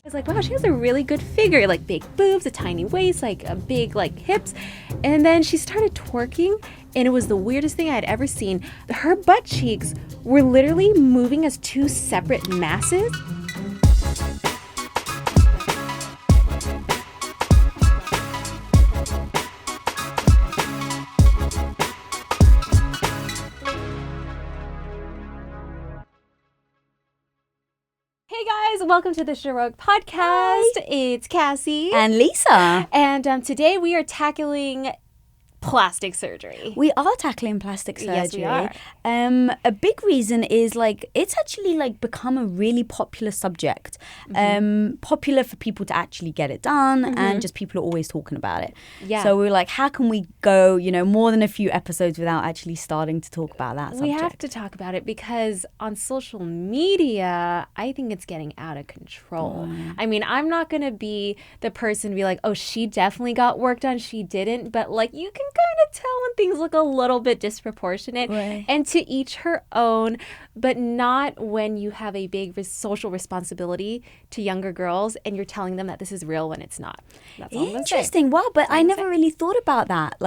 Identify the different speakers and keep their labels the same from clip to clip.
Speaker 1: was like, wow, she has a really good figure, like big boobs, a tiny waist, like a big like hips. And then she started twerking, and it was the weirdest thing I had ever seen. Her butt cheeks were literally moving as two separate masses. Hey guys, welcome to the Sheroic podcast. Hi. It's Cassey
Speaker 2: and Lisa,
Speaker 1: and today we are tackling plastic surgery.
Speaker 2: We are tackling plastic surgery.
Speaker 1: Yes, we are.
Speaker 2: A big reason is it's actually become a really popular subject. Popular for people to actually get it done, and just people are always talking about it.
Speaker 1: Yeah.
Speaker 2: So we're like, how can we go, more than a few episodes without actually starting to talk about that subject?
Speaker 1: We have to talk about it because on social media, I think it's getting out of control. I mean, I'm not going to be the person to be like, oh, she definitely got work done, she didn't. But you can kind of tell when things look a little bit disproportionate.
Speaker 2: Right.
Speaker 1: And to each her own, but not when you have a big social responsibility to younger girls and you're telling them that this is real when it's not. That's all I'm gonna say.
Speaker 2: Interesting. Wow, but I never really thought about that.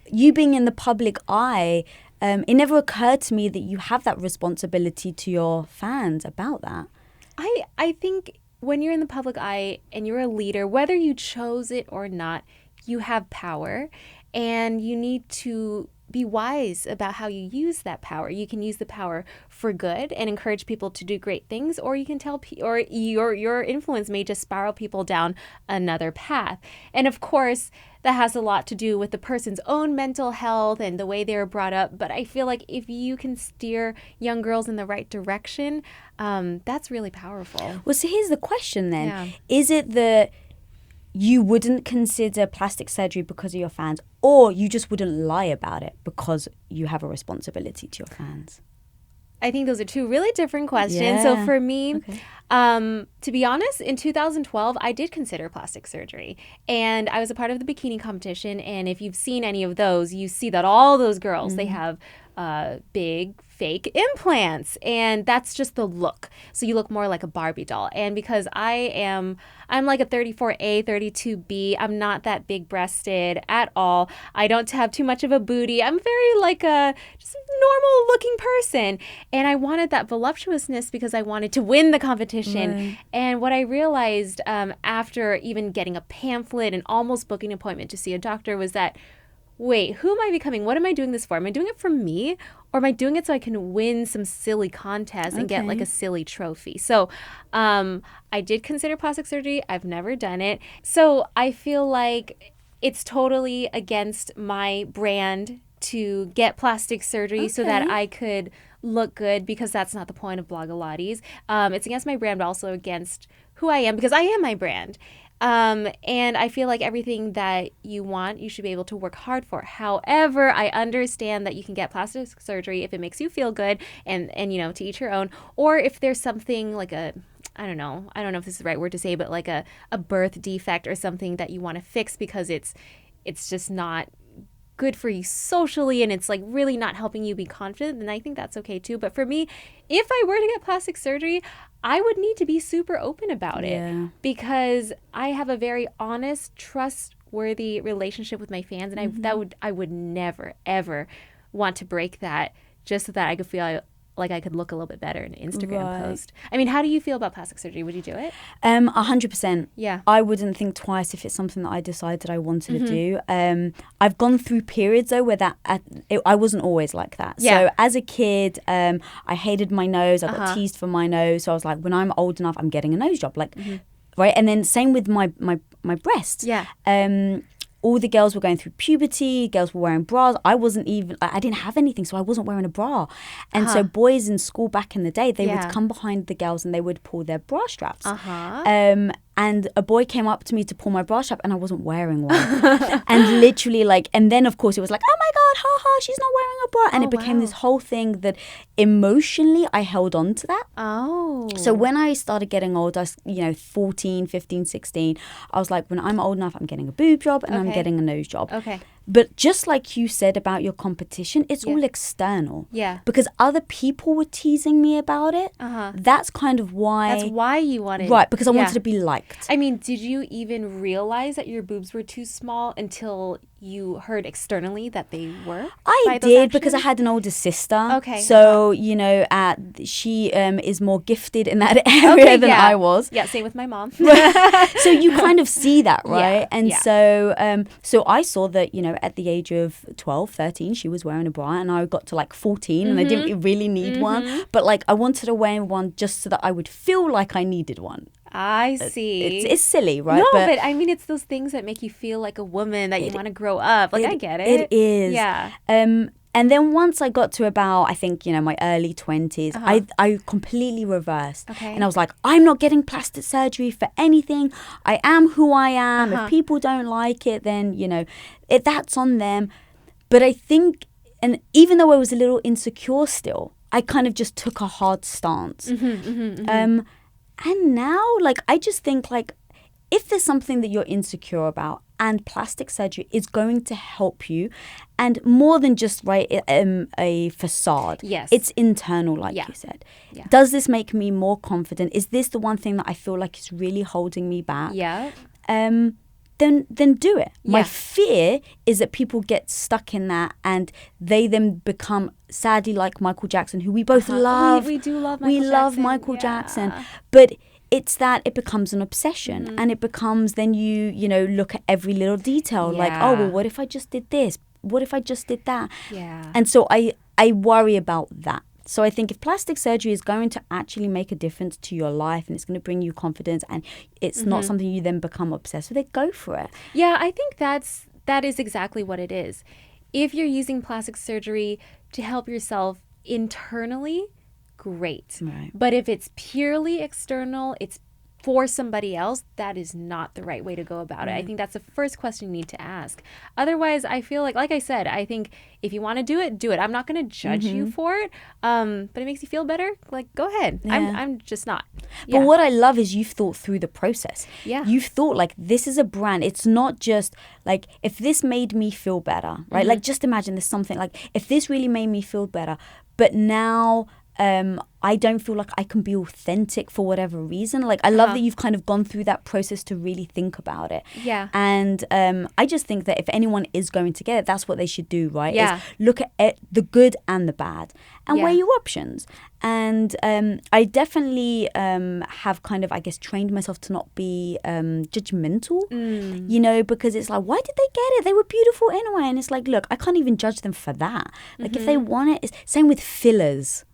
Speaker 2: You being in the public eye, it never occurred to me that you have that responsibility to your fans about that.
Speaker 1: I think when you're in the public eye and you're a leader, whether you chose it or not, you have power. And you need to be wise about how you use that power. You can use the power for good and encourage people to do great things, or you can or your influence may just spiral people down another path. And of course, that has a lot to do with the person's own mental health and the way they were brought up. But I feel like if you can steer young girls in the right direction, that's really powerful.
Speaker 2: Well, so here's the question then.
Speaker 1: Yeah.
Speaker 2: Is it that you wouldn't consider plastic surgery because of your fans, or you just wouldn't lie about it because you have a responsibility to your fans?
Speaker 1: I think those are two really different questions.
Speaker 2: Yeah.
Speaker 1: So for me,
Speaker 2: okay.
Speaker 1: To be honest, in 2012, I did consider plastic surgery. And I was a part of the bikini competition. And if you've seen any of those, you see that all those girls, they have big fake implants, and that's just the look. So you look more like a Barbie doll. And because I'm like a 34A, 32B, I'm not that big breasted at all. I don't have too much of a booty. I'm very just a normal looking person. And I wanted that voluptuousness because I wanted to win the competition.
Speaker 2: Right.
Speaker 1: And what I realized after even getting a pamphlet and almost booking an appointment to see a doctor was that, wait, who am I becoming? What am I doing this for? Am I doing it for me? Or am I doing it so I can win some silly contest and get a silly trophy? So I did consider plastic surgery. I've never done it. So I feel like it's totally against my brand to get plastic surgery so that I could look good, because that's not the point of Blogilates. It's against my brand, but also against who I am, because I am my brand. And I feel like everything that you want, you should be able to work hard for. However, I understand that you can get plastic surgery if it makes you feel good and to each your own. Or if there's something like I don't know if this is the right word to say, but like a birth defect or something that you want to fix because it's just not good for you socially and it's really not helping you be confident, then I think that's okay too. But for me, if I were to get plastic surgery, I would need to be super open about it because I have a very honest, trustworthy relationship with my fans, and I would never ever want to break that just so that I could feel like I could look a little bit better in an Instagram post. I mean, how do you feel about plastic surgery? Would you do it?
Speaker 2: 100%.
Speaker 1: Yeah.
Speaker 2: I wouldn't think twice if it's something that I decided I wanted to do. I've gone through periods though where I wasn't always like that.
Speaker 1: Yeah.
Speaker 2: So as a kid, I hated my nose. I got teased for my nose. So I was like, when I'm old enough, I'm getting a nose job. Right. And then same with my breasts.
Speaker 1: Yeah.
Speaker 2: All the girls were going through puberty, girls were wearing bras. I didn't have anything, so I wasn't wearing a bra. And so boys in school back in the day, they would come behind the girls and they would pull their bra straps. And a boy came up to me to pull my bra strap and I wasn't wearing one. And literally and then of course it was like, oh my God, ha, she's not wearing a bra. And it became this whole thing that emotionally I held on to that.
Speaker 1: Oh.
Speaker 2: So when I started getting older, 14, 15, 16, I was like, when I'm old enough, I'm getting a boob job and I'm getting a nose job.
Speaker 1: Okay.
Speaker 2: But just like you said about your competition, it's all external.
Speaker 1: Yeah.
Speaker 2: Because other people were teasing me about it. That's kind of why.
Speaker 1: That's why you wanted.
Speaker 2: Right, because I wanted to be liked.
Speaker 1: I mean, did you even realize that your boobs were too small until you heard externally that they were?
Speaker 2: I did because I had an older sister.
Speaker 1: Okay.
Speaker 2: So, you know, she is more gifted in that area than I was.
Speaker 1: Yeah, same with my mom.
Speaker 2: So you kind of see that, right?
Speaker 1: Yeah,
Speaker 2: and so I saw that, you know, at the age of 12, 13, she was wearing a bra, and I got to like 14 and I didn't really need one. But like I wanted to wear one just so that I would feel like I needed one.
Speaker 1: I see.
Speaker 2: It's silly, right?
Speaker 1: No, but I mean, it's those things that make you feel like a woman, that you want to grow up. Like, I get it.
Speaker 2: It is.
Speaker 1: Yeah.
Speaker 2: And then once I got to about, I think, you know, my early 20s, I completely reversed.
Speaker 1: Okay.
Speaker 2: And I was like, I'm not getting plastic surgery for anything. I am who I am. If people don't like it, then, you know, that's on them. But I think, and even though I was a little insecure still, I kind of just took a hard stance. And now, like, I just think, like, if there's something that you're insecure about, and plastic surgery is going to help you, and more than just a facade.
Speaker 1: Yes.
Speaker 2: It's internal, like you said. Yeah. Does this make me more confident? Is this the one thing that I feel like is really holding me back?
Speaker 1: Yeah.
Speaker 2: Then do it.
Speaker 1: Yeah.
Speaker 2: My fear is that people get stuck in that and they then become, sadly, like Michael Jackson, who we both love.
Speaker 1: We do love Michael Jackson.
Speaker 2: We love Michael Jackson. But it's that it becomes an obsession, and it becomes then you know, look at every little detail, like, oh, well, what if I just did this? What if I just did that?
Speaker 1: Yeah.
Speaker 2: And so I worry about that. So I think if plastic surgery is going to actually make a difference to your life and it's going to bring you confidence and it's not something you then become obsessed with, it, go for it.
Speaker 1: Yeah, I think that is exactly what it is. If you're using plastic surgery to help yourself internally, great.
Speaker 2: Right.
Speaker 1: But if it's purely external, it's for somebody else, that is not the right way to go about it. I think that's the first question you need to ask. Otherwise, I feel like I said, I think if you want to do it, do it. I'm not going to judge you for it, but it makes you feel better. Like, go ahead. Yeah. I'm just not.
Speaker 2: But what I love is you've thought through the process.
Speaker 1: Yeah.
Speaker 2: You've thought, like, this is a brand. It's not just, like, if this made me feel better, right? Like, just imagine there's something, like, if this really made me feel better, but now I don't feel like I can be authentic for whatever reason. Like, I love that you've kind of gone through that process to really think about it.
Speaker 1: Yeah.
Speaker 2: And I just think that if anyone is going to get it, that's what they should do, right?
Speaker 1: Yeah.
Speaker 2: Is look at it, the good and the bad, and weigh your options. And I definitely have kind of, I guess, trained myself to not be judgmental, you know, because it's like, why did they get it? They were beautiful anyway. And it's like, look, I can't even judge them for that. Like, if they want it, it's same with fillers.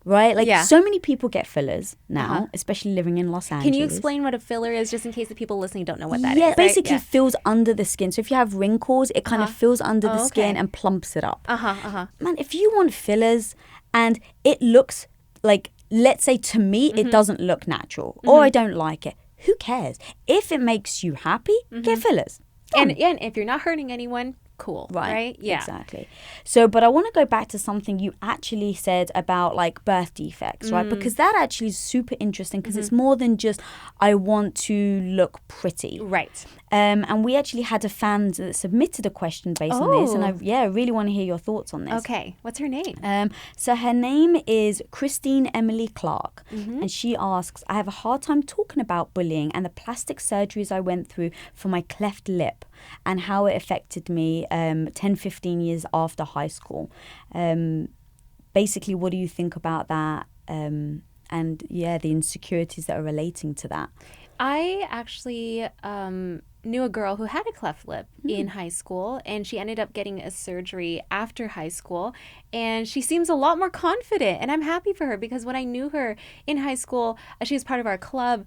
Speaker 2: Right? Like, so many people get fillers now, especially living in Los Angeles.
Speaker 1: Can you explain what a filler is, just in case the people listening don't know what that is?
Speaker 2: Yeah, basically fills under the skin. So if you have wrinkles, it kind of fills under the skin and plumps it up. Man, if you want fillers and it looks like, let's say to me, it doesn't look natural or I don't like it, who cares? If it makes you happy, get fillers.
Speaker 1: And if you're not hurting anyone, cool, right? Yeah,
Speaker 2: exactly. So, but I want to go back to something you actually said about, like, birth defects, right? Because that actually is super interesting, because it's more than just I want to look pretty,
Speaker 1: right?
Speaker 2: And we actually had a fan that submitted a question based on this, and I really want to hear your thoughts on this.
Speaker 1: Okay, what's her name?
Speaker 2: So her name is Christine Emily Clark, and she asks, I have a hard time talking about bullying and the plastic surgeries I went through for my cleft lip and how it affected me 10-15 years after high school. Basically, what do you think about that? And the insecurities that are relating to that.
Speaker 1: I actually knew a girl who had a cleft lip in high school, and she ended up getting a surgery after high school, and she seems a lot more confident, and I'm happy for her, because when I knew her in high school, she was part of our club.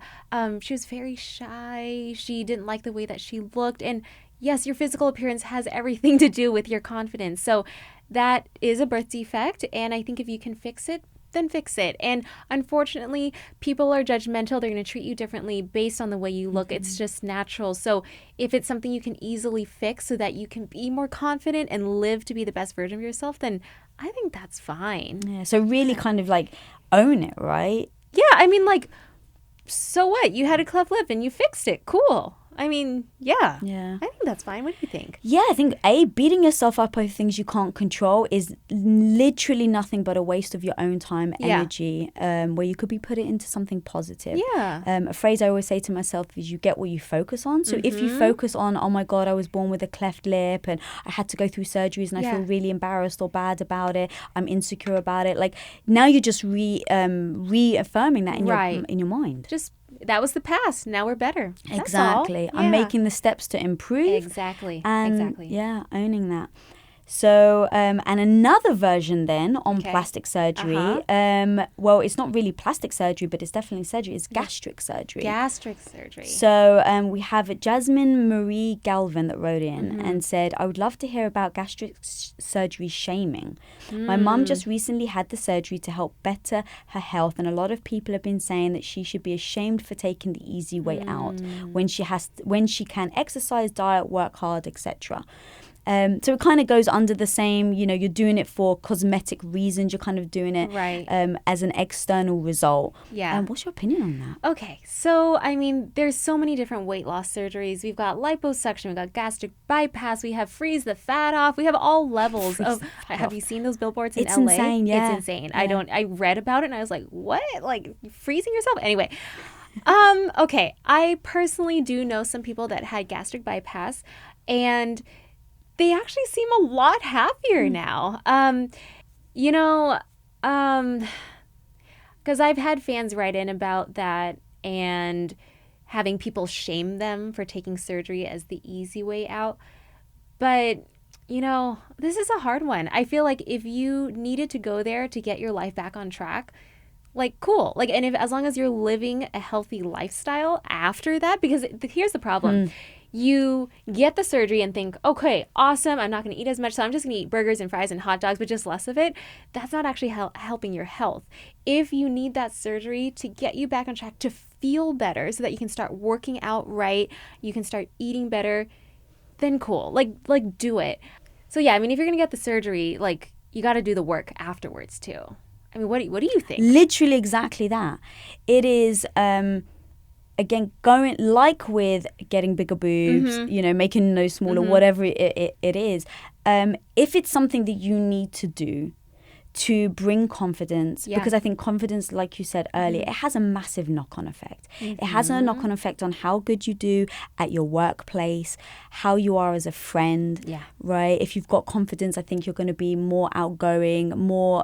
Speaker 1: She was very shy. She didn't like the way that she looked, and yes, your physical appearance has everything to do with your confidence. So that is a birth defect, and I think if you can fix it, then fix it. And unfortunately, people are judgmental. They're going to treat you differently based on the way you look. It's just natural. So if it's something you can easily fix so that you can be more confident and live to be the best version of yourself, then I think that's fine.
Speaker 2: Yeah, so really kind of like own it, right?
Speaker 1: Yeah, I mean, like, so what? You had a cleft lip and you fixed it. Cool. I mean, yeah.
Speaker 2: Yeah.
Speaker 1: I think that's fine. What do you think?
Speaker 2: Yeah, I think beating yourself up over things you can't control is literally nothing but a waste of your own time, energy, where you could be put it into something positive.
Speaker 1: Yeah.
Speaker 2: A phrase I always say to myself is you get what you focus on. So if you focus on, oh my God, I was born with a cleft lip and I had to go through surgeries and I feel really embarrassed or bad about it, I'm insecure about it. Like now you're just reaffirming that in your mind.
Speaker 1: Just that was the past. Now we're better. That's
Speaker 2: exactly.
Speaker 1: all.
Speaker 2: I'm making the steps to improve.
Speaker 1: Exactly.
Speaker 2: And
Speaker 1: exactly.
Speaker 2: Yeah, owning that. So, and another version then on plastic surgery, well, it's not really plastic surgery, but it's definitely surgery, it's gastric surgery.
Speaker 1: Gastric surgery.
Speaker 2: So we have Jasmine Marie Galvin that wrote in and said, I would love to hear about gastric surgery shaming. My mum just recently had the surgery to help better her health, and a lot of people have been saying that she should be ashamed for taking the easy way out when she can exercise, diet, work hard, etc. So it kind of goes under the same, you're doing it for cosmetic reasons. You're kind of doing it as an external result.
Speaker 1: Yeah.
Speaker 2: What's your opinion on that?
Speaker 1: Okay. So, I mean, there's so many different weight loss surgeries. We've got liposuction. We've got gastric bypass. We have freeze the fat off. We have all levels of... Have you seen those billboards in LA?
Speaker 2: It's insane, yeah.
Speaker 1: It's insane. Yeah. I read about it and I was like, what? Like freezing yourself? Anyway. Okay. I personally do know some people that had gastric bypass, and they actually seem a lot happier now. Because I've had fans write in about that and having people shame them for taking surgery as the easy way out. But, this is a hard one. I feel like if you needed to go there to get your life back on track, like, cool. Like, and as long as you're living a healthy lifestyle after that, because here's the problem. You get the surgery and think, okay, awesome, I'm not going to eat as much, so I'm just going to eat burgers and fries and hot dogs, but just less of it. That's not actually helping your health. If you need that surgery to get you back on track, to feel better so that you can start working out right, you can start eating better, then cool. Like do it. So yeah, I mean, if you're going to get the surgery, like, you got to do the work afterwards too. I mean, what do you think?
Speaker 2: Literally exactly that. It is... Again, going like with getting bigger boobs, making those smaller, whatever it is. If it's something that you need to do to bring confidence, because I think confidence, like you said earlier, it has a massive knock-on effect. It has a knock-on effect on how good you do at your workplace, how you are as a friend, right? If you've got confidence, I think you're going to be more outgoing, more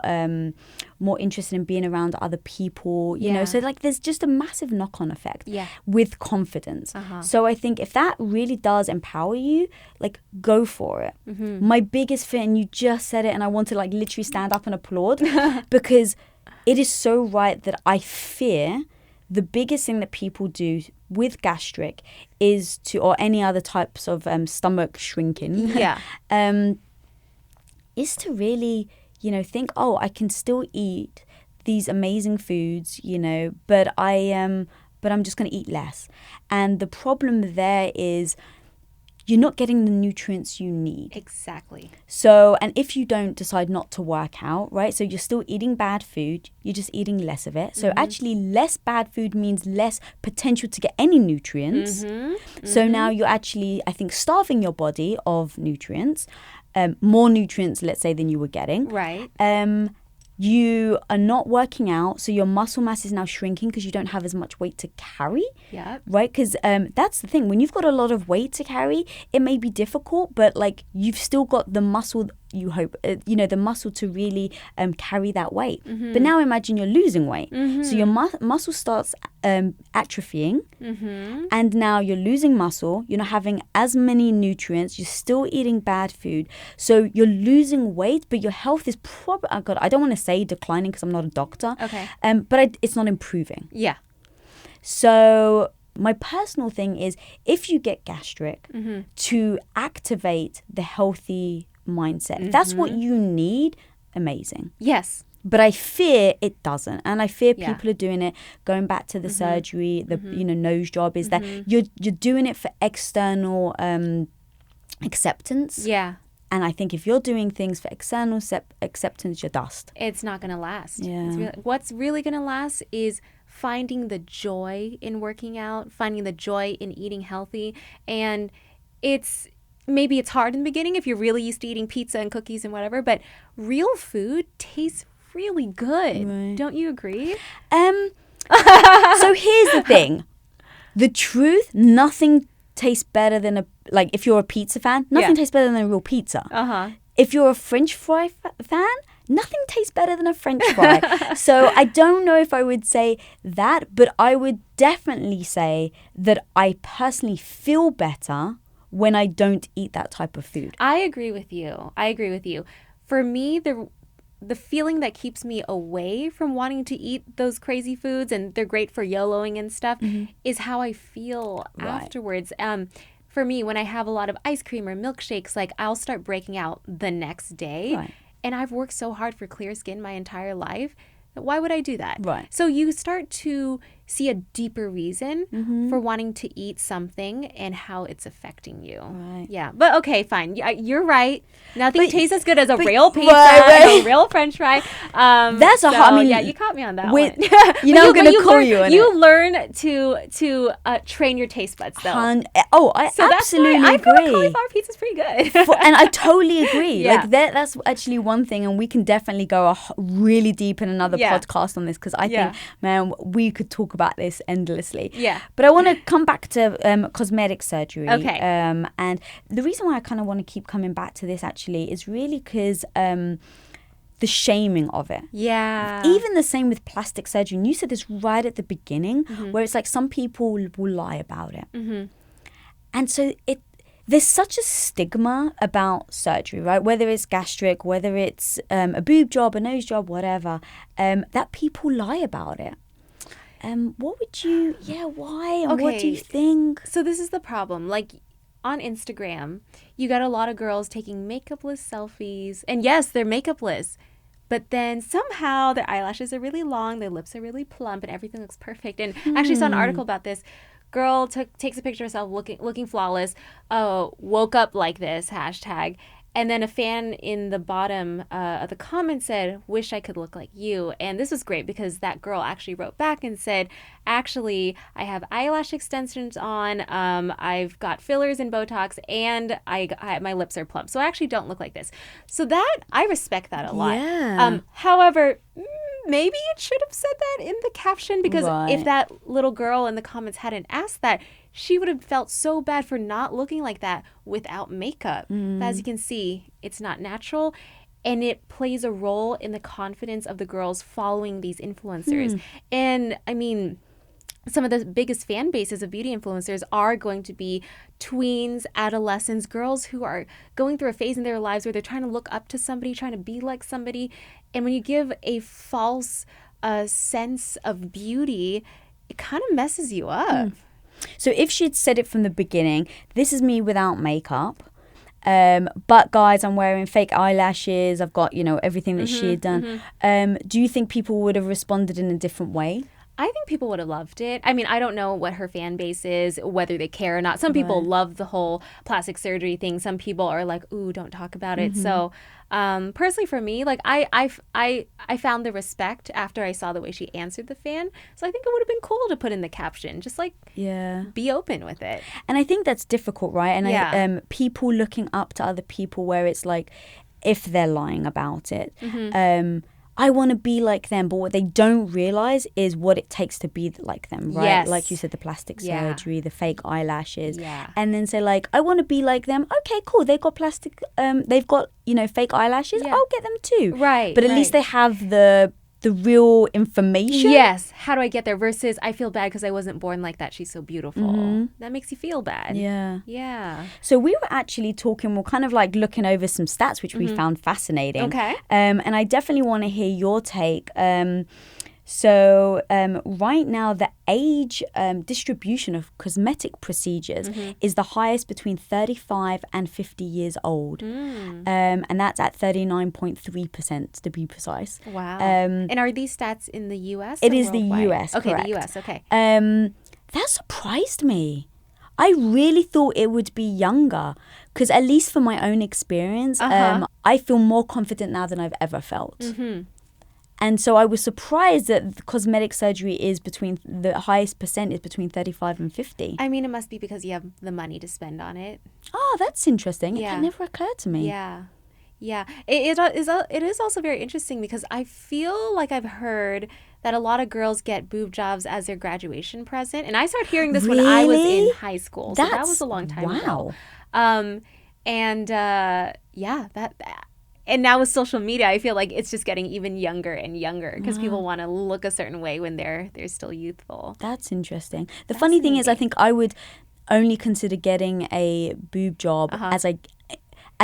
Speaker 2: interested in being around other people, you know? So, like, there's just a massive knock-on effect with confidence. So I think if that really does empower you, like, go for it. My biggest fear, and you just said it, and I want to, like, literally stand up and applaud because it is so right that I fear the biggest thing that people do with gastric is to, or any other types of stomach shrinking, is to really, think, oh, I can still eat these amazing foods, but I'm just going to eat less. And the problem there is you're not getting the nutrients you need.
Speaker 1: Exactly.
Speaker 2: So, and if you don't decide not to work out, right? So you're still eating bad food, you're just eating less of it. So actually less bad food means less potential to get any nutrients. So now you're actually, I think, starving your body of nutrients, more nutrients, let's say, than you were getting.
Speaker 1: Right.
Speaker 2: You are not working out, so your muscle mass is now shrinking because you don't have as much weight to carry.
Speaker 1: Yeah.
Speaker 2: Right? Because that's the thing. When you've got a lot of weight to carry, it may be difficult, but like you've still got the muscle, you hope, the muscle to really carry that weight. But now imagine you're losing weight. So your muscle starts atrophying, and now you're losing muscle. You're not having as many nutrients. You're still eating bad food. So you're losing weight, but your health is probably, oh God, I don't want to say declining because I'm not a doctor.
Speaker 1: Okay.
Speaker 2: But it's not improving.
Speaker 1: Yeah.
Speaker 2: So my personal thing is if you get gastric to activate the healthy mindset, if that's what you need, amazing.
Speaker 1: Yes.
Speaker 2: But I fear it doesn't. And I fear people are doing it, going back to the surgery, the nose job, is that you're doing it for external acceptance.
Speaker 1: Yeah.
Speaker 2: And I think if you're doing things for external acceptance, you're dust.
Speaker 1: It's not going to last.
Speaker 2: Yeah.
Speaker 1: What's really going to last is finding the joy in working out, finding the joy in eating healthy. And maybe it's hard in the beginning if you're really used to eating pizza and cookies and whatever, but real food tastes really good.
Speaker 2: Right.
Speaker 1: Don't you agree?
Speaker 2: So here's the thing. The truth, nothing tastes better than if you're a pizza fan, nothing tastes better than a real pizza.
Speaker 1: Uh-huh.
Speaker 2: If you're a French fry fan, nothing tastes better than a French fry. So I don't know if I would say that, but I would definitely say that I personally feel better when I don't eat that type of food.
Speaker 1: I agree with you. For me, the feeling that keeps me away from wanting to eat those crazy foods, and they're great for YOLOing and stuff, is how I feel afterwards. For me, when I have a lot of ice cream or milkshakes, like I'll start breaking out the next day.
Speaker 2: Right.
Speaker 1: And I've worked so hard for clear skin my entire life. Why would I do that?
Speaker 2: Right.
Speaker 1: So you start to see a deeper reason for wanting to eat something and how it's affecting you.
Speaker 2: Right.
Speaker 1: Yeah. But okay, fine. You're right. Nothing tastes as good as a real pizza and a real French fry.
Speaker 2: That's a hard. I mean,
Speaker 1: yeah, you caught me on that one.
Speaker 2: You know, I'm going to call you on it.
Speaker 1: You learn to train your taste buds, though.
Speaker 2: I absolutely agree.
Speaker 1: I feel like cauliflower pizza's pretty good.
Speaker 2: And I totally agree.
Speaker 1: Yeah.
Speaker 2: Like that's actually one thing, and we can definitely go really deep in another podcast on this, because I think, man, we could talk about this endlessly.
Speaker 1: Yeah.
Speaker 2: But I want to come back to cosmetic surgery.
Speaker 1: Okay.
Speaker 2: And the reason why I kind of want to keep coming back to this actually is really because the shaming of it.
Speaker 1: Yeah.
Speaker 2: Even the same with plastic surgery. And you said this right at the beginning, where it's like some people will lie about it. And so there's such a stigma about surgery, right? Whether it's gastric, whether it's a boob job, a nose job, whatever, that people lie about it. What would you, why? And what do you think?
Speaker 1: So this is the problem. Like on Instagram, you got a lot of girls taking makeupless selfies. And yes, they're makeupless. But then somehow their eyelashes are really long, their lips are really plump, and everything looks perfect. And I actually saw an article about this. Girl takes a picture of herself looking flawless. Oh, woke up like this, hashtag. And then a fan in the bottom of the comment said, wish I could look like you. And this was great because that girl actually wrote back and said, actually, I have eyelash extensions on, I've got fillers and Botox, and my lips are plump. So I actually don't look like this. So that, I respect that a lot.
Speaker 2: Yeah.
Speaker 1: However, maybe it should have said that in the caption, because if that little girl in the comments hadn't asked that, she would have felt so bad for not looking like that without makeup. But as you can see, it's not natural, and it plays a role in the confidence of the girls following these influencers. And I mean, some of the biggest fan bases of beauty influencers are going to be tweens, adolescents, girls who are going through a phase in their lives where they're trying to look up to somebody, trying to be like somebody. And when you give a false sense of beauty, it kind of messes you up.
Speaker 2: So if she'd said it from the beginning, this is me without makeup, but guys, I'm wearing fake eyelashes, I've got, everything that she had done. Do you think people would have responded in a different way?
Speaker 1: I think people would have loved it. I mean, I don't know what her fan base is, whether they care or not. Some people love the whole plastic surgery thing. Some people are like, ooh, don't talk about it. So personally for me, like I found the respect after I saw the way she answered the fan. So I think it would have been cool to put in the caption, just like be open with it.
Speaker 2: And I think that's difficult, right? And people looking up to other people, where it's like, if they're lying about it, I want to be like them, but what they don't realize is what it takes to be like them, right?
Speaker 1: Yes.
Speaker 2: Like you said, the plastic surgery, the fake eyelashes, and then say like, I want to be like them. Okay, cool. They've got they've got fake eyelashes. I'll get them too.
Speaker 1: Right.
Speaker 2: But at least they have the real information.
Speaker 1: Yes. How do I get there? Versus, I feel bad because I wasn't born like that. She's so beautiful. That makes you feel bad.
Speaker 2: Yeah.
Speaker 1: Yeah.
Speaker 2: So we were actually talking, we're kind of like looking over some stats, which we found fascinating.
Speaker 1: Okay.
Speaker 2: And I definitely want to hear your take. So right now, the age distribution of cosmetic procedures is the highest between 35 and 50 years old. And that's at 39.3% to be precise.
Speaker 1: Wow. And are these stats in the U.S.?
Speaker 2: It is worldwide? The U.S.,
Speaker 1: okay,
Speaker 2: correct.
Speaker 1: The U.S., okay.
Speaker 2: That surprised me. I really thought it would be younger, because at least for my own experience, I feel more confident now than I've ever felt. And And so I was surprised that the cosmetic surgery is the highest percent is between 35 and 50.
Speaker 1: I mean, it must be because you have the money to spend on it.
Speaker 2: Oh, that's interesting.
Speaker 1: Yeah.
Speaker 2: That never occurred to me.
Speaker 1: Yeah. Yeah. It is also very interesting because I feel like I've heard that a lot of girls get boob jobs as their graduation present. And I started hearing this when I was in high school. So that was a long time ago. And now with social media, I feel like it's just getting even younger and younger because people want to look a certain way when they're still youthful.
Speaker 2: That's interesting. The funny thing is, I think I would only consider getting a boob job as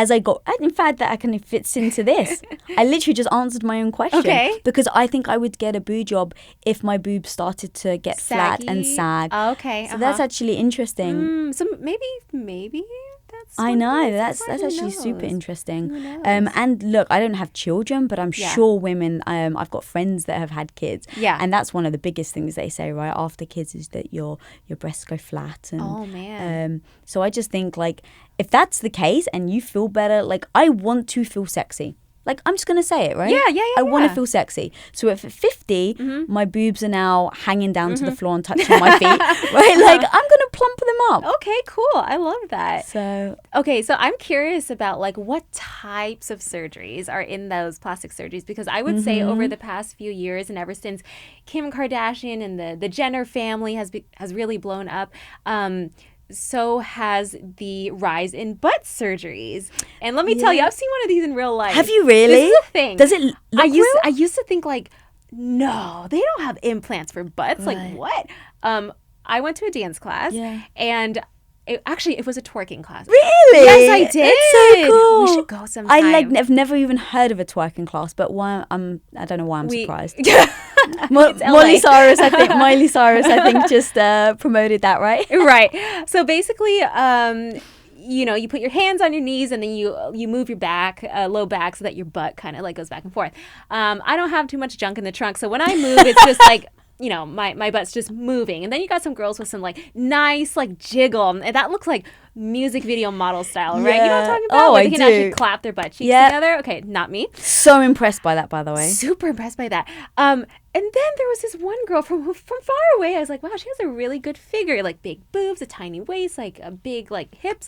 Speaker 2: I got, in fact, that kind of fits into this. I literally just answered my own question.
Speaker 1: Okay.
Speaker 2: Because I think I would get a boob job if my boobs started to get flat and sag.
Speaker 1: Okay.
Speaker 2: So that's actually interesting.
Speaker 1: So maybe that's.
Speaker 2: I know that's actually super interesting.
Speaker 1: Who knows?
Speaker 2: And look, I don't have children, but I'm sure women. I've got friends that have had kids.
Speaker 1: Yeah.
Speaker 2: And that's one of the biggest things they say right after kids is that your breasts go flat. And,
Speaker 1: oh man.
Speaker 2: So I just think like if that's the case and you feel better, like I want to feel sexy. Like, I'm just going to say it, right?
Speaker 1: Yeah.
Speaker 2: I want to feel sexy. So if at 50, my boobs are now hanging down to the floor and touching my feet, right? Like, I'm going to plump them up.
Speaker 1: Okay, cool. I love that.
Speaker 2: So
Speaker 1: I'm curious about, like, what types of surgeries are in those plastic surgeries? Because I would say over the past few years and ever since Kim Kardashian and the Jenner family has really blown up, so has the rise in butt surgeries. And let me tell you, I've seen one of these in real life.
Speaker 2: Have you really?
Speaker 1: This is a thing.
Speaker 2: Does it look real?
Speaker 1: I used to think like, no, they don't have implants for butts. Right. Like what? I went to a dance class and it was a twerking class.
Speaker 2: Really?
Speaker 1: Yes, I did.
Speaker 2: It's so cool.
Speaker 1: We should go sometime.
Speaker 2: I've never even heard of a twerking class, but I don't know why I'm surprised.
Speaker 1: Miley
Speaker 2: Cyrus, I think, just promoted that, right?
Speaker 1: Right. So basically, you put your hands on your knees and then you move your back, low back, so that your butt kind of like goes back and forth. I don't have too much junk in the trunk, so when I move, it's just like, my butt's just moving. And then you got some girls with some like nice like jiggle. And that looks like music video model style, right? You know what I'm talking about? Where they can actually clap their butt cheeks together. Okay, not me.
Speaker 2: So impressed by that, by the way.
Speaker 1: Super impressed by that. And then there was this one girl from far away. I was like, wow, she has a really good figure. Like big boobs, a tiny waist, like a big like hips.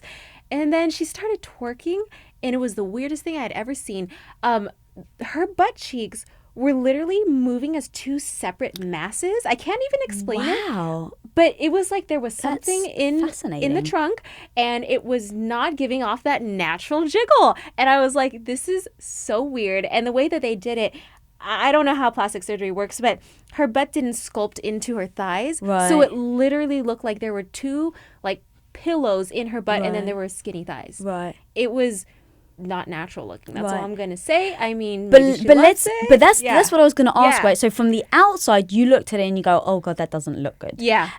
Speaker 1: And then she started twerking. And it was the weirdest thing I had ever seen. Her butt cheeks were literally moving as two separate masses. I can't even explain it. But it was like there was something in the trunk and it was not giving off that natural jiggle. And I was like, this is so weird. And the way that they did it, I don't know how plastic surgery works, but her butt didn't sculpt into her thighs. Right. So it literally looked like there were two like pillows in her butt and then there were skinny thighs. Right. It was not natural looking. That's all I'm gonna say. I mean,
Speaker 2: but that's what I was gonna ask. Right. So from the outside, you looked at it and you go, "Oh God, that doesn't look good."
Speaker 1: Yeah.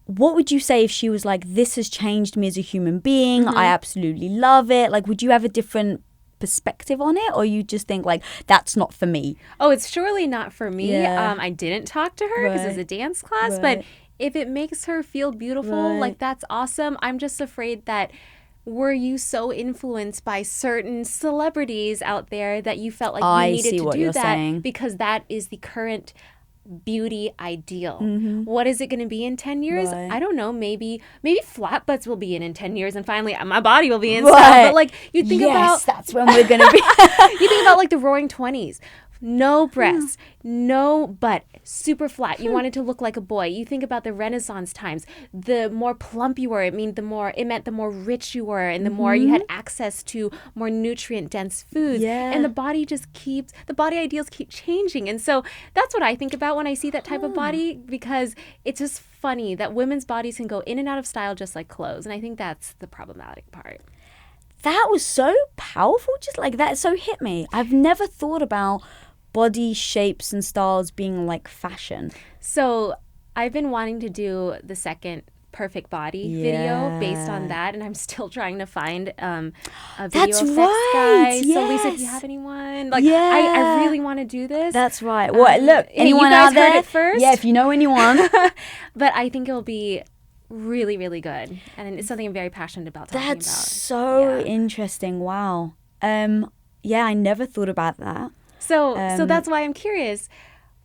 Speaker 2: What would you say if she was like, "This has changed me as a human being. I absolutely love it." Like, would you have a different perspective on it, or you just think like, "That's not for me"?
Speaker 1: Oh, it's surely not for me. I didn't talk to her because it's a dance class, but if it makes her feel beautiful, like that's awesome. I'm just afraid that. Were you so influenced by certain celebrities out there that you felt like you needed to do that because that is the current beauty ideal? What is it going to be in 10 years? I don't know. Maybe flat butts will be in 10 years and finally my body will be in style. But like you think about
Speaker 2: that's when we're going to be.
Speaker 1: You think about like the Roaring 20s. No breasts, no butt, super flat. You wanted to look like a boy. You think about the Renaissance times. The more plump you were, it meant the more rich you were, and the more you had access to more nutrient-dense foods. And the body ideals keep changing. And so that's what I think about when I see that type of body, because it's just funny that women's bodies can go in and out of style just like clothes. And I think that's the problematic part.
Speaker 2: That was so powerful, just like that. So hit me. I've never thought about body shapes and styles being like fashion.
Speaker 1: So I've been wanting to do the second perfect body video based on that, and I'm still trying to find a video effects guy. So Lisa, if you have anyone, like I really want to do this.
Speaker 2: That's right. Well, look, anyone out there?
Speaker 1: Heard it first?
Speaker 2: Yeah, if you know anyone.
Speaker 1: But I think it'll be really, really good, and it's something I'm very passionate about talking
Speaker 2: about. That's so interesting. Wow. I never thought about that.
Speaker 1: So that's why I'm curious.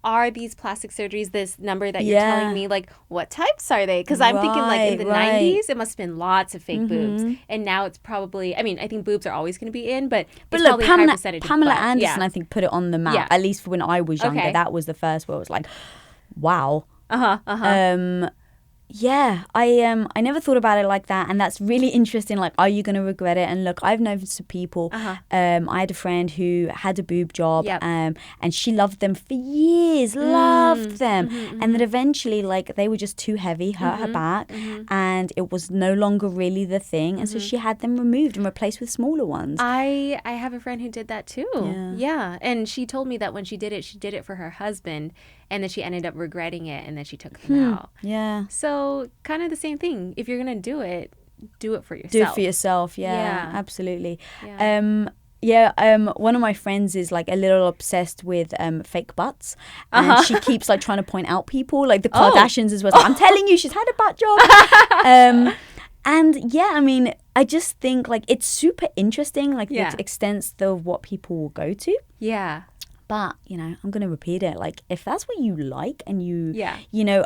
Speaker 1: Are these plastic surgeries this number that you're telling me? Like, what types are they? Because I'm thinking, like, in the 90s, it must have been lots of fake boobs. And now it's probably, I mean, I think boobs are always going to be in, but it's
Speaker 2: look,
Speaker 1: probably a high percentage of
Speaker 2: Pamela
Speaker 1: butt.
Speaker 2: Anderson, I think, put it on the map. At least when I was younger, that was the first where it was like, wow. Yeah, I never thought about it like that, and that's really interesting. Like, are you going to regret it? And look, I've known some people. I had a friend who had a boob job, and she loved them for years, loved them, and then eventually, like, they were just too heavy, hurt her back, and it was no longer really the thing, and so she had them removed and replaced with smaller ones.
Speaker 1: I have a friend who did that too. Yeah, and she told me that when she did it for her husband. And then she ended up regretting it, and then she took them out.
Speaker 2: Yeah.
Speaker 1: So kind of the same thing. If you're going to do it for yourself.
Speaker 2: Do it for yourself, yeah. Absolutely. One of my friends is like a little obsessed with fake butts, and she keeps like trying to point out people, like the Kardashians as well. Like, I'm telling you, she's had a butt job. And yeah, I mean, I just think like it's super interesting, like the extents of what people will go to.
Speaker 1: Yeah.
Speaker 2: But, you know, I'm going to repeat it. Like, if that's what you like and you know,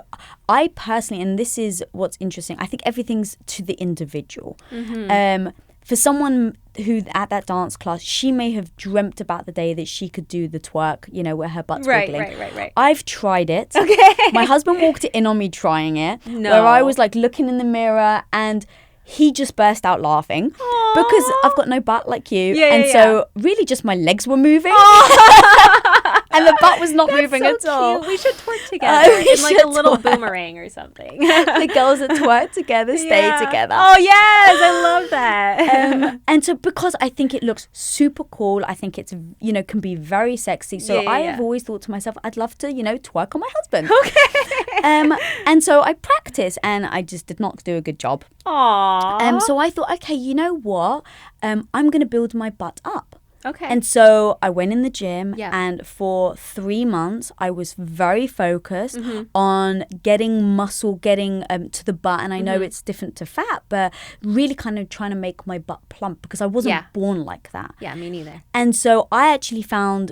Speaker 2: I personally, and this is what's interesting, I think everything's to the individual. For someone who at that dance class, she may have dreamt about the day that she could do the twerk, you know, where her butt's wiggling. Right. I've tried it. Okay. My husband walked in on me trying it. No. Where I was like looking in the mirror and he just burst out laughing. Aww. Because I've got no butt like you. So really just my legs were moving. And the butt was not moving at all.
Speaker 1: Cute. We should twerk together in like a little boomerang or something.
Speaker 2: The girls that twerk together stay together.
Speaker 1: Oh, yes. I love that.
Speaker 2: And so because I think it looks super cool, I think it's, you know, can be very sexy. So I have always thought to myself, I'd love to, you know, twerk on my husband. Okay. And so I practiced and I just did not do a good job.
Speaker 1: Aww.
Speaker 2: So I thought, okay, you know what? I'm going to build my butt up.
Speaker 1: Okay.
Speaker 2: And so I went in the gym and for 3 months I was very focused on getting muscle, getting to the butt. And I know it's different to fat, but really kind of trying to make my butt plump because I wasn't born like that.
Speaker 1: Yeah, me neither.
Speaker 2: And so I actually found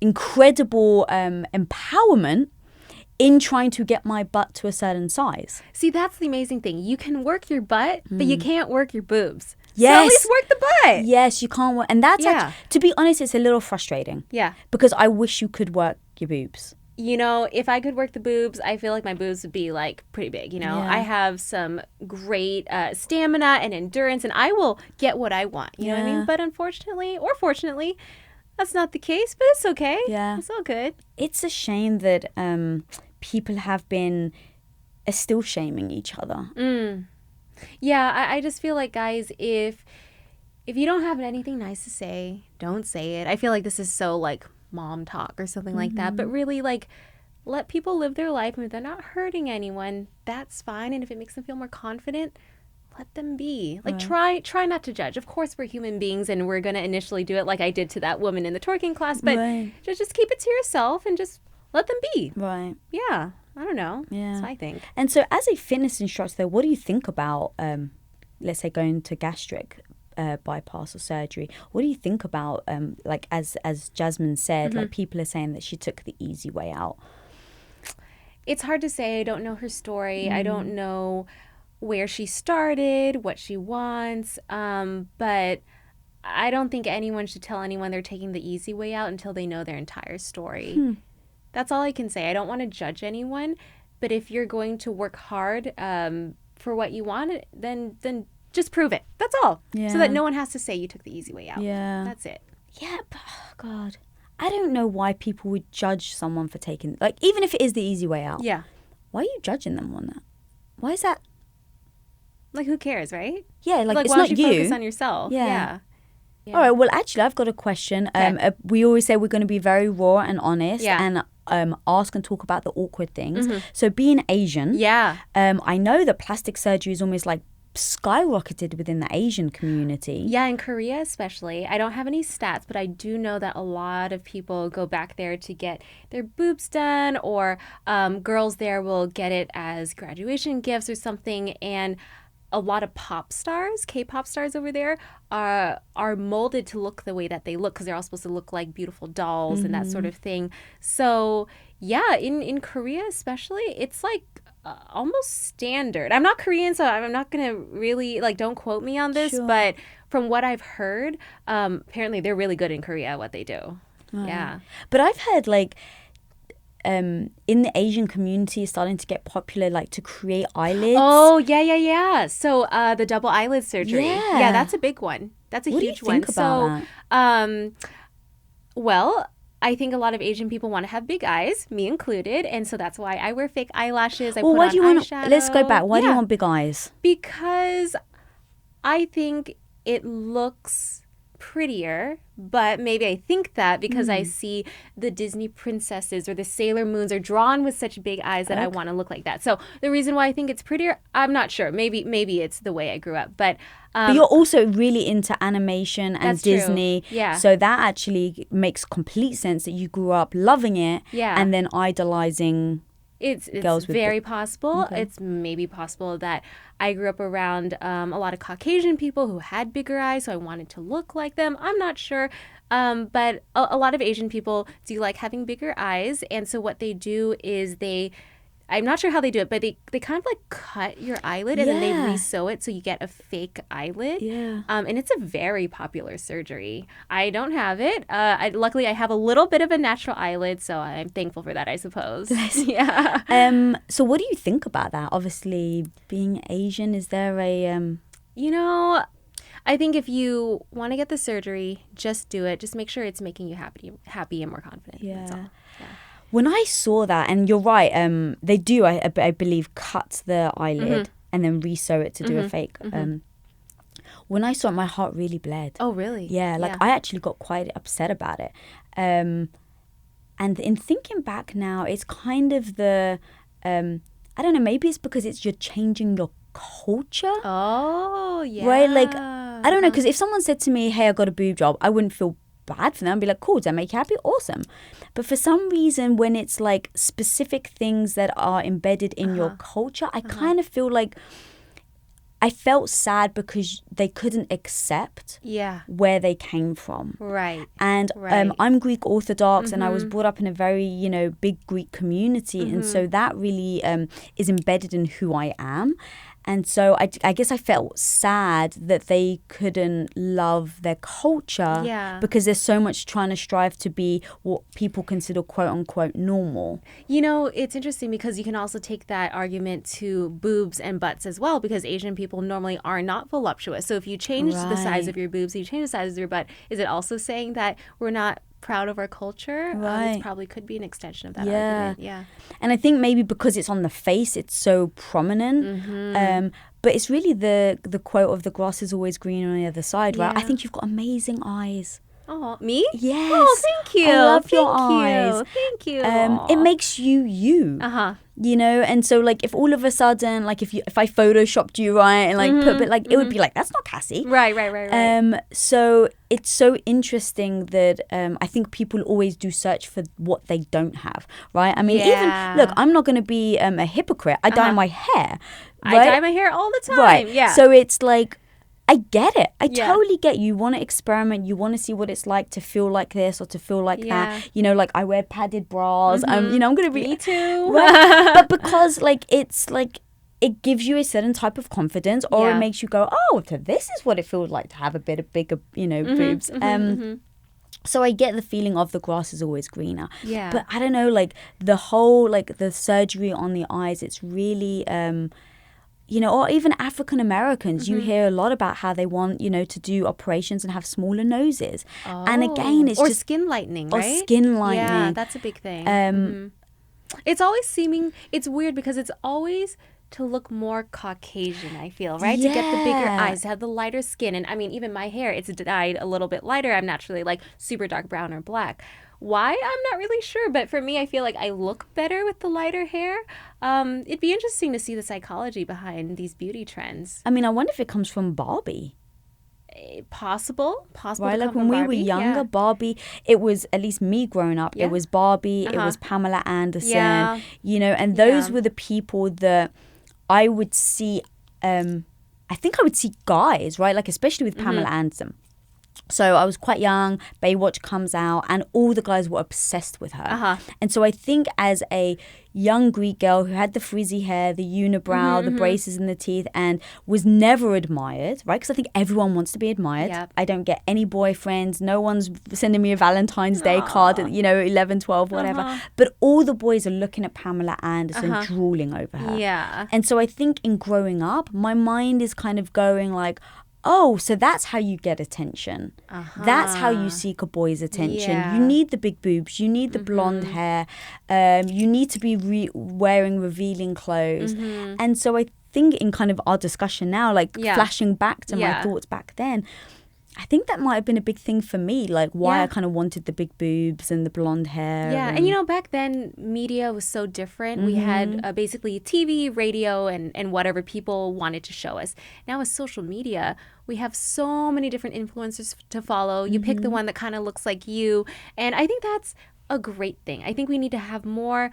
Speaker 2: incredible empowerment in trying to get my butt to a certain size.
Speaker 1: See, that's the amazing thing. You can work your butt, but you can't work your boobs.
Speaker 2: Yes.
Speaker 1: So at least work the butt.
Speaker 2: Yes, you can't work. And that's, actually, to be honest, it's a little frustrating.
Speaker 1: Yeah.
Speaker 2: Because I wish you could work your boobs.
Speaker 1: You know, if I could work the boobs, I feel like my boobs would be like pretty big. You know, I have some great stamina and endurance, and I will get what I want. You know what I mean? But unfortunately, or fortunately, that's not the case, but it's okay.
Speaker 2: Yeah.
Speaker 1: It's all good.
Speaker 2: It's a shame that people have been still shaming each other.
Speaker 1: Yeah, I just feel like, guys, if you don't have anything nice to say, don't say it. I feel like this is so, like, mom talk or something like that. But really, like, let people live their life. And if they're not hurting anyone, that's fine. And if it makes them feel more confident, let them be. Like, try not to judge. Of course, we're human beings, and we're going to initially do it like I did to that woman in the twerking class. But just keep it to yourself and just let them be.
Speaker 2: Right.
Speaker 1: Yeah. I don't know. Yeah. That's what I think.
Speaker 2: And so as a fitness instructor, though, what do you think about, let's say, going to gastric bypass or surgery? What do you think about, like, as Jasmine said, like, people are saying that she took the easy way out?
Speaker 1: It's hard to say. I don't know her story. I don't know where she started, what she wants. But I don't think anyone should tell anyone they're taking the easy way out until they know their entire story. That's all I can say. I don't want to judge anyone, but if you're going to work hard for what you want, then just prove it. That's all. Yeah. So that no one has to say you took the easy way out. Yeah. That's it.
Speaker 2: Yeah, but, oh God. I don't know why people would judge someone for taking, like, even if it is the easy way out.
Speaker 1: Yeah.
Speaker 2: Why are you judging them on that? Why is that?
Speaker 1: Like, who cares, right?
Speaker 2: Yeah, like it's
Speaker 1: why
Speaker 2: not
Speaker 1: don't you. Focus on yourself. Yeah.
Speaker 2: All right, well, actually, I've got a question. Okay. We always say we're going to be very raw and honest and ask and talk about the awkward things. So being Asian, I know that plastic surgery is almost like skyrocketed within the Asian community.
Speaker 1: Yeah, in Korea especially. I don't have any stats, but I do know that a lot of people go back there to get their boobs done, or girls there will get it as graduation gifts or something. And a lot of pop stars, K-pop stars over there are molded to look the way that they look because they're all supposed to look like beautiful dolls and that sort of thing. So yeah, in Korea especially, it's like almost standard. I'm not Korean, so I'm not gonna really like, don't quote me on this,
Speaker 2: Sure.
Speaker 1: but from what I've heard, apparently they're really good in Korea at what they do. Yeah.
Speaker 2: But I've heard like in the Asian community it's starting to get popular, like to create eyelids.
Speaker 1: Oh, yeah. So the double eyelid surgery.
Speaker 2: Yeah.
Speaker 1: Yeah, that's a big one. That's a
Speaker 2: What do
Speaker 1: huge
Speaker 2: you think
Speaker 1: one.
Speaker 2: about
Speaker 1: So, well, I think a lot of Asian people want to have big eyes, me included, and so that's why I wear fake eyelashes. I put
Speaker 2: why
Speaker 1: on
Speaker 2: do you want?
Speaker 1: eyeshadow.
Speaker 2: Let's go back. Why do you
Speaker 1: Yeah,
Speaker 2: want big eyes?
Speaker 1: because I think it looks prettier, but maybe I think that because I see the Disney princesses or the Sailor Moons are drawn with such big eyes that I want to look like that. So the reason why I think it's prettier, I'm not sure. Maybe it's the way I grew up, but
Speaker 2: But you're also really into animation and
Speaker 1: That's true.
Speaker 2: Disney.
Speaker 1: Yeah.
Speaker 2: So that actually makes complete sense that you grew up loving it
Speaker 1: Yeah.
Speaker 2: and then idolizing.
Speaker 1: It's
Speaker 2: Girls with
Speaker 1: very possible. It's maybe possible that I grew up around a lot of Caucasian people who had bigger eyes, so I wanted to look like them. I'm not sure. But a lot of Asian people do like having bigger eyes. And so what they do is I'm not sure how they do it, but they kind of like cut your eyelid and then they
Speaker 2: Yeah.
Speaker 1: re-sew it so you get a fake eyelid.
Speaker 2: Yeah.
Speaker 1: And it's a very popular surgery. I don't have it. Luckily, I have a little bit of a natural eyelid, so I'm thankful for that, I suppose. Yeah.
Speaker 2: So what do you think about that? Obviously, being Asian, is there a
Speaker 1: You know, I think if you want to get the surgery, just do it. Just make sure it's making you happy and more confident. That's all. Yeah.
Speaker 2: When I saw that, and you're right, they do, I believe, cut the eyelid and then re-sew it to do a fake. When I saw it, my heart really bled.
Speaker 1: Oh, really?
Speaker 2: Yeah, like I actually got quite upset about it. And in thinking back now, it's kind of the, I don't know, maybe it's because you're changing your culture.
Speaker 1: Oh, yeah.
Speaker 2: Right? Like, I don't know, because if someone said to me, hey, I got a boob job, I wouldn't feel bad for them. I'd be like, cool, does that make you happy? Awesome. But for some reason, when it's like specific things that are embedded in your culture, I kind of feel like I felt sad because they couldn't accept where they came from.
Speaker 1: Right.
Speaker 2: And I'm Greek Orthodox and I was brought up in a very, big Greek community. And so that really is embedded in who I am. And so I guess I felt sad that they couldn't love their culture because there's so much trying to strive to be what people consider quote unquote normal.
Speaker 1: It's interesting because you can also take that argument to boobs and butts as well, because Asian people normally are not voluptuous. So if you change the size of your boobs, you change the size of your butt, is it also saying that we're not proud of our culture? It probably could be an extension of that argument. Yeah.
Speaker 2: And I think maybe because it's on the face, it's so prominent. But it's really the quote of the grass is always greener on the other side, right? I think you've got amazing eyes.
Speaker 1: Oh, me?
Speaker 2: Yes.
Speaker 1: Oh, thank you.
Speaker 2: I love
Speaker 1: thank
Speaker 2: your
Speaker 1: you.
Speaker 2: eyes.
Speaker 1: Thank you.
Speaker 2: It makes you. And so like if all of a sudden, like if I photoshopped you right and like put it like it would be like, that's not Cassey.
Speaker 1: Right.
Speaker 2: So it's so interesting that I think people always do search for what they don't have, right? I mean, even look, I'm not going to be a hypocrite. I dye my hair. Right?
Speaker 1: I dye my hair all the time.
Speaker 2: Right.
Speaker 1: Yeah.
Speaker 2: So it's like, I get it. I totally get you. You want to experiment. You want to see what it's like to feel like this or to feel like that. Like I wear padded bras. I'm going to be...
Speaker 1: Me too.
Speaker 2: Right? But because like it's like it gives you a certain type of confidence or it makes you go, oh, so this is what it feels like to have a bit of bigger, boobs. So I get the feeling of the grass is always greener.
Speaker 1: Yeah.
Speaker 2: But I don't know, like the whole, like the surgery on the eyes, it's really... or even African Americans, you hear a lot about how they want, to do operations and have smaller noses. And again, it's just
Speaker 1: skin lightening, right?
Speaker 2: Or skin lightening.
Speaker 1: Yeah, that's a big thing. It's always it's weird because it's always to look more Caucasian, I feel, right? To get the bigger eyes, to have the lighter skin. And I mean, even my hair, it's dyed a little bit lighter. I'm naturally like super dark brown or black. Why? I'm not really sure. But for me, I feel like I look better with the lighter hair. It'd be interesting to see the psychology behind these beauty trends.
Speaker 2: I mean, I wonder if it comes from Barbie.
Speaker 1: Possible.
Speaker 2: Right, like when we were younger, Barbie, it was, at least me growing up, it was Barbie, it was Pamela Anderson, and those were the people that I would see I think I would see guys, right? Like, especially with Pamela Anderson. So I was quite young, Baywatch comes out, and all the guys were obsessed with her. And so I think as a young Greek girl who had the frizzy hair, the unibrow, the braces in the teeth, and was never admired, right? Because I think everyone wants to be admired. Yep. I don't get any boyfriends. No one's sending me a Valentine's Day card at, 11, 12, whatever. But all the boys are looking at Pamela Anderson, drooling over her.
Speaker 1: Yeah.
Speaker 2: And so I think in growing up, my mind is kind of going like, oh, so that's how you get attention. That's how you seek a boy's attention.
Speaker 1: Yeah.
Speaker 2: You need the big boobs. You need the blonde hair. You need to be wearing revealing clothes. And so I think in kind of our discussion now, like flashing back to my thoughts back then, I think that might have been a big thing for me, like why I kind of wanted the big boobs and the blonde hair.
Speaker 1: Yeah, and back then, media was so different. We had basically TV, radio, and whatever people wanted to show us. Now with social media, we have so many different influencers to follow. You pick the one that kind of looks like you. And I think that's a great thing. I think we need to have more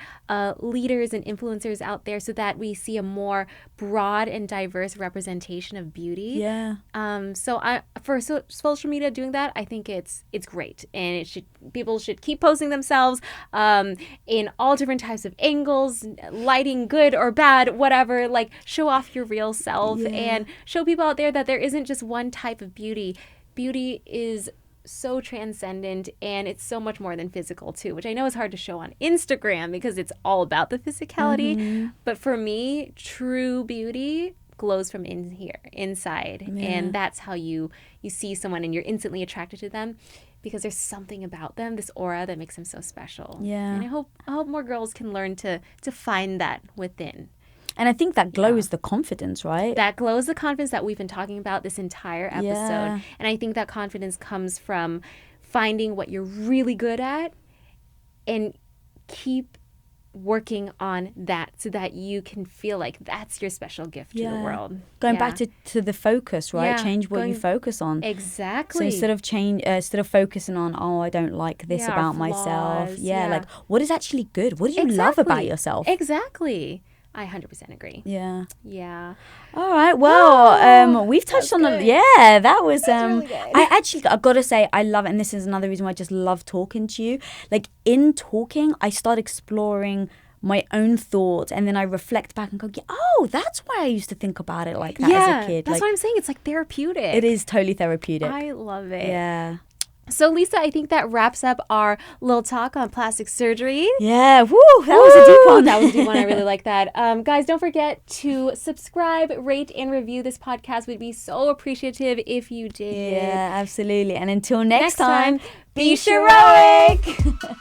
Speaker 1: leaders and influencers out there so that we see a more broad and diverse representation of beauty.
Speaker 2: Yeah.
Speaker 1: For social media doing that, I think it's great, and people should keep posting themselves in all different types of angles, lighting good or bad, whatever. Like, show off your real self and show people out there that there isn't just one type of beauty. Beauty is so transcendent, and it's so much more than physical too, which I know is hard to show on Instagram because it's all about the physicality. But for me, true beauty glows from inside, and that's how you see someone and you're instantly attracted to them because there's something about them, this aura that makes them so special.
Speaker 2: Yeah.
Speaker 1: And I hope more girls can learn to find that within.
Speaker 2: And I think that glow is the confidence, right?
Speaker 1: That glow is the confidence that we've been talking about this entire episode.
Speaker 2: Yeah.
Speaker 1: And I think that confidence comes from finding what you're really good at and keep working on that so that you can feel like that's your special gift to the world.
Speaker 2: Going back to the focus, right? Change what you focus on.
Speaker 1: Exactly.
Speaker 2: So instead of focusing on, I don't like this about myself. Like, what is actually good? What do you love about yourself?
Speaker 1: Exactly. I 100% agree.
Speaker 2: Yeah.
Speaker 1: Yeah.
Speaker 2: All right. Well, we've touched on that was
Speaker 1: really good.
Speaker 2: I've got to say I love it, and this is another reason why I just love talking to you. Like, in talking, I start exploring my own thoughts, and then I reflect back and go, that's why I used to think about it like that as a kid.
Speaker 1: That's what I'm saying. It's like therapeutic.
Speaker 2: It is totally therapeutic.
Speaker 1: I love it.
Speaker 2: Yeah.
Speaker 1: So, Lisa, I think that wraps up our little talk on plastic surgery.
Speaker 2: Yeah, woo, that was a deep one.
Speaker 1: That was a deep one. I really like that. Guys, don't forget to subscribe, rate, and review this podcast. We'd be so appreciative if you did.
Speaker 2: Yeah, absolutely. And until next time,
Speaker 1: be Sheroic!